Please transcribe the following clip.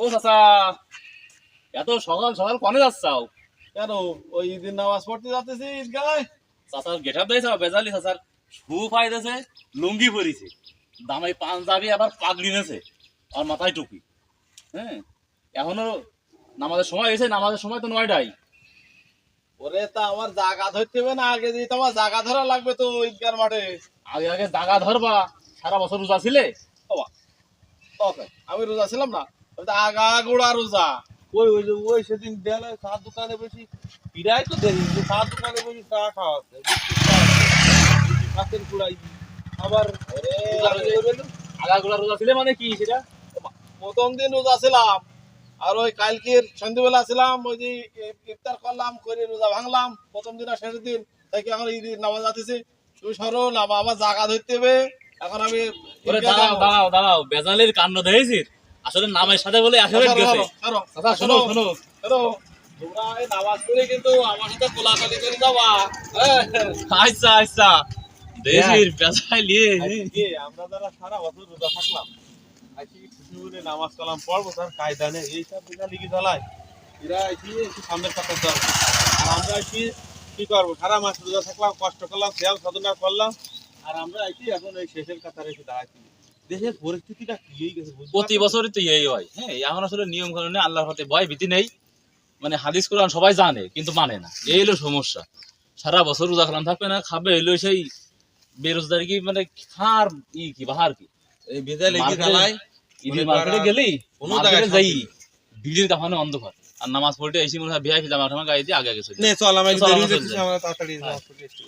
ও চাচা, এত সকাল সকাল কনে যাচ্ছাও? কেন ওই ঈদের নামাজ পড়তে যাচ্তেছি ঈদগায়। চাচার গেটআপ দিয়েছে বেজালি, চাচার শু পাইতেছে, লুঙ্গি পরিছে, দামাই পাঞ্জাবি, আবার পাগড়ি নেছে, আর মাথায় টুপি। হ্যাঁ, এখনো নামাজের সময় হয়েছে, নামাজের সময় তো 9টায়। ওরে তা আমার জাগা ধরতে হবে না, আগে দিয়ে তোমার জাগা ধরা লাগবে তো ঈদগার মাঠে। আগে আগে জাগা ধরবা, সারা বছর রোজা ছিলে। বাবা, ওকে আমি রোজা ছিলাম না, আমি তো আগা গোড়া রোজা। ওই ওই যে ওই সেদিন দেয়ালে চার দোকানে বসি পিড়াই তো দেখি যে চার দোকানে বসি চা খাওয়া হচ্ছে, কাতের কুড়াই আবার আগাগুলা রোজা ছিলে মানে কি সেটা? প্রথম দিন রোজা ছিলাম, আর ওই কালকের সন্ধ্যেবেলা ছিলাম, ওই যে ইফতার করলাম করে রোজা ভাঙলাম প্রথম দিন আর শেষের দিন থেকে। এখন ঈদের নামাজ যাতেছে, তুই সরো না, আমার জাগা ধরতে হবে। এখন আমি ওরে দাঁড়াও দাঁড়াও দাঁড়াও, বেজালের কাণ্ড দেখেছিস? আসলে নামের সাথে বলে আসলে গেছে। চাচা শোনো শোনো, তোমরা এই নামাজ পড়ে কিন্তু আমার সাথে কোলাকুলি করে যাবা। হ্যাঁ? আচ্ছা আচ্ছা, দেশির বেজাল নিয়ে আজকে আমরা যারা সারা বছর রোজা থাকলাম, আজকে খুশি করে নামাজ কালাম পড়বো, তার কায়দা নেই, এইসব দিঘা লিখে জ্বালায়। এরা এসে একটু সামনের কথা দরকার, আর আমরা এসে কি করবো? সারা মাস রোজা থাকলাম, কষ্ট করলাম, শ্যাম সাধনা করলাম, আর আমরা এসে এখন এই শেষের কাতারে এসে দাঁড়াচ্ছি। দেশের পরিস্থিতিটা কি হয়ে গেছে বুঝতে প্রতি পারছো? বছরই তো এই হয়। হ্যাঁ, এখন আসলে নিয়ম কানুনে আল্লাহর হাতে ভয় ভীতি নেই, মানে হাদিস কোরআন সবাই জানে কিন্তু মানে না, এই হলো সমস্যা। সারা বছর রোজা খালাম থাকবে না, খাবে হইলো সেই বেরোজগারি, কি মানে খার কি বাহার কি এই ভেজা লেগে মার্কেটে- জ্বালায়। ঈদের মার্কেটে গেলেই কোনো মার্কেটে জায়গায় যাই শান্তি নেই। ভিড়ের কাফানে অন্ধকার, আর নামাজ পড়তে এসে মনে হয় ভিআইপি জামা টামা গায়ে দিয়ে আগে আগে চলে নে যায়। চল, আমি চল, দেরি আমরা হয়ে চলে যাচ্ছে, যাই। আমরা তাড়াতাড়ি হ্যাঁ। নামাজ পড়তে এসেছি।